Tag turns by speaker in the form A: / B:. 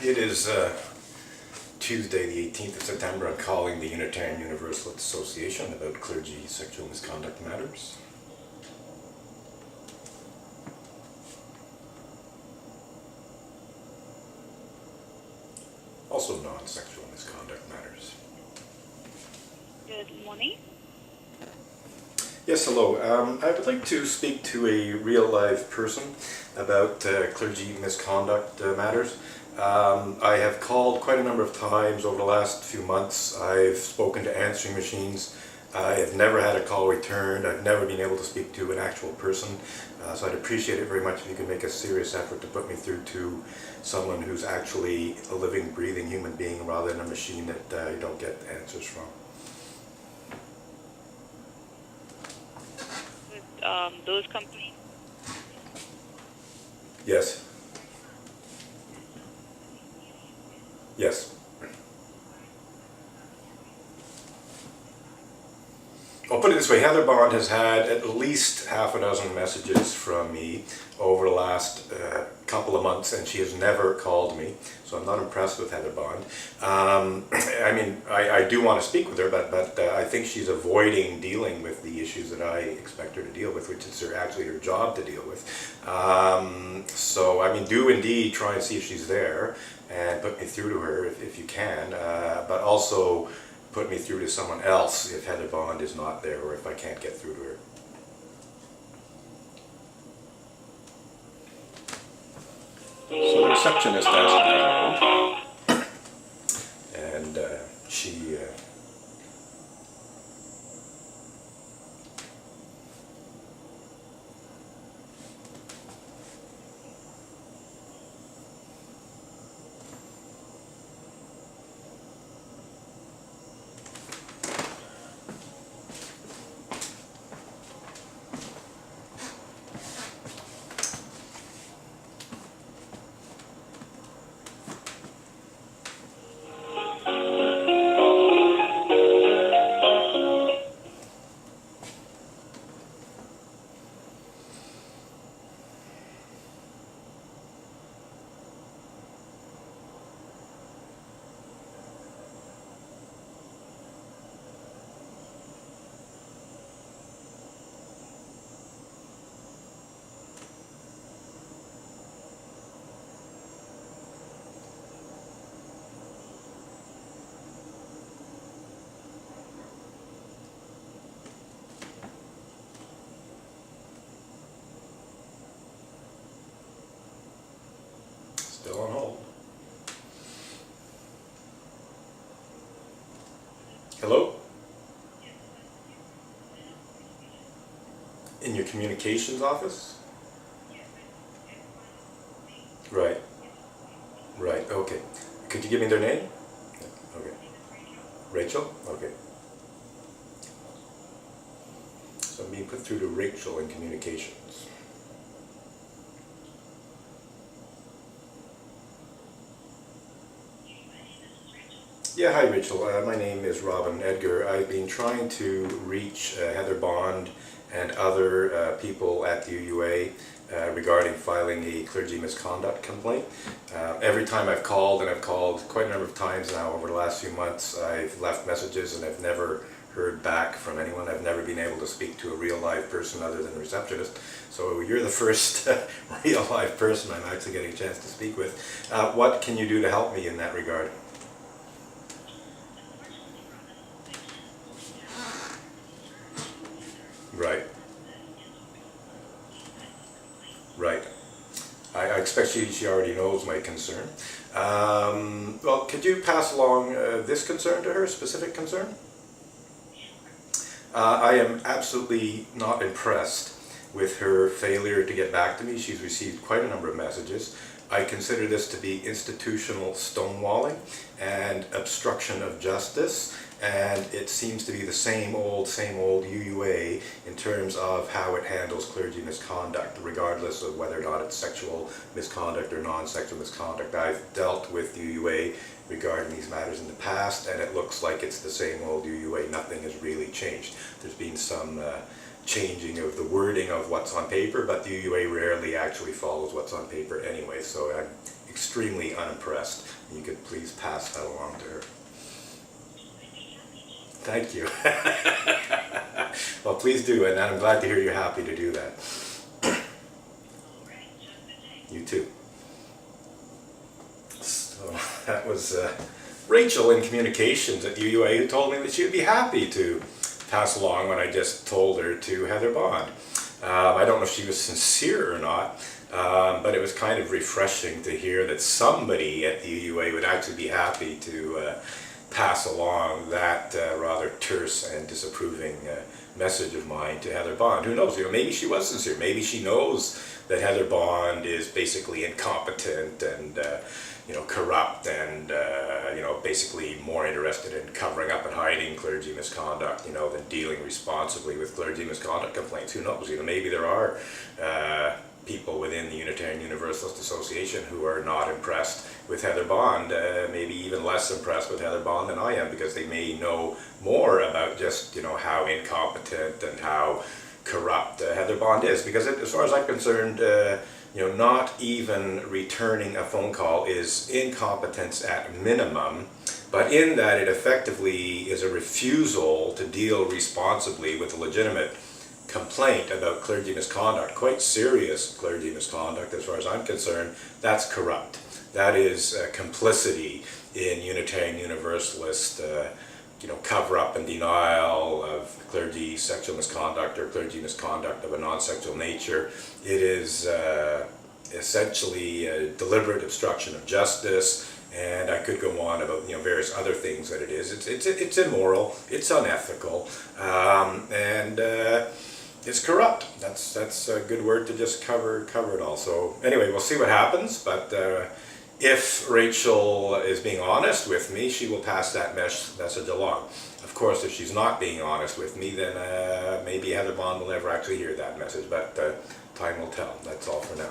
A: It is Tuesday, the 18th of September. I'm calling the Unitarian Universalist Association about clergy sexual misconduct matters. Also non-sexual misconduct matters.
B: Good morning.
A: Yes, hello. I would like to speak to a real live person about clergy misconduct matters. I have called quite a number of times over the last few months. I've spoken to answering machines. I have never had a call returned. I've never been able to speak to an actual person. So I'd appreciate it very much if you could make a serious effort to put me through to someone who's actually a living, breathing human being rather than a machine that you don't get answers from.
B: With those companies,
A: Yes. Yes. I'll put it this way, Heather Bond has had at least half a dozen messages from me over the last couple of months, and she has never called me, so I'm not impressed with Heather Bond. I do want to speak with her, but I think she's avoiding dealing with the issues that I expect her to deal with, which is actually her job to deal with. Do indeed try and see if she's there, and put me through to her if you can, but also put me through to someone else if Heather Bond is not there or if I can't get through to her. So the receptionist asked me to and she still on hold. Hello? In your communications office? Right. Right, okay. Could you give me their name? Okay. Rachel? Okay. So I'm being put through to Rachel in communications. Yeah, hi Rachel. My name is Robin Edgar. I've been trying to reach Heather Bond and other people at the UUA regarding filing a clergy misconduct complaint. Every time I've called, and I've called quite a number of times now over the last few months, I've left messages and I've never heard back from anyone. I've never been able to speak to a real live person other than the receptionist. So you're the first real live person I'm actually getting a chance to speak with. What can you do to help me in that regard? Right. Right. I expect she already knows my concern. Well, could you pass along this concern to her, specific concern? I am absolutely not impressed with her failure to get back to me. She's received quite a number of messages. I consider this to be institutional stonewalling and obstruction of justice, and it seems to be the same old UUA in terms of how it handles clergy misconduct, regardless of whether or not it's sexual misconduct or non-sexual misconduct. I've dealt with UUA regarding these matters in the past, and it looks like it's the same old UUA. Nothing has really changed. There's been some changing of the wording of what's on paper, but the UUA rarely actually follows what's on paper anyway, so I'm extremely unimpressed. You could please pass that along to her. Thank you. Well, please do, and I'm glad to hear you're happy to do that. You too. So that was Rachel in communications at UUA, who told me that she would be happy to pass along what I just told her to Heather Bond. I don't know if she was sincere or not, but it was kind of refreshing to hear that somebody at the UUA would actually be happy to pass along that rather terse and disapproving message of mine to Heather Bond. Who knows? Maybe she was sincere. Maybe she knows that Heather Bond is basically incompetent and corrupt and basically more interested in covering up and hiding clergy misconduct, than dealing responsibly with clergy misconduct complaints. Who knows? Maybe there are people within the Unitarian Universalist Association who are not impressed with Heather Bond, maybe even less impressed with Heather Bond than I am, because they may know more about just how incompetent and how corrupt Heather Bond is. Because as far as I'm concerned, not even returning a phone call is incompetence at minimum, but in that it effectively is a refusal to deal responsibly with a legitimate complaint about clergy misconduct, quite serious clergy misconduct as far as I'm concerned. That's corrupt. That is complicity in Unitarian Universalist cover-up and denial of clergy sexual misconduct or clergy misconduct of a non-sexual nature. It is essentially a deliberate obstruction of justice, and I could go on about various other things that it is. It's immoral, it's unethical, and it's corrupt. That's a good word to just cover it all. So anyway, we'll see what happens, but if Rachel is being honest with me, she will pass that message along. Of course, if she's not being honest with me, then maybe Heather Bond will never actually hear that message, but time will tell. That's all for now.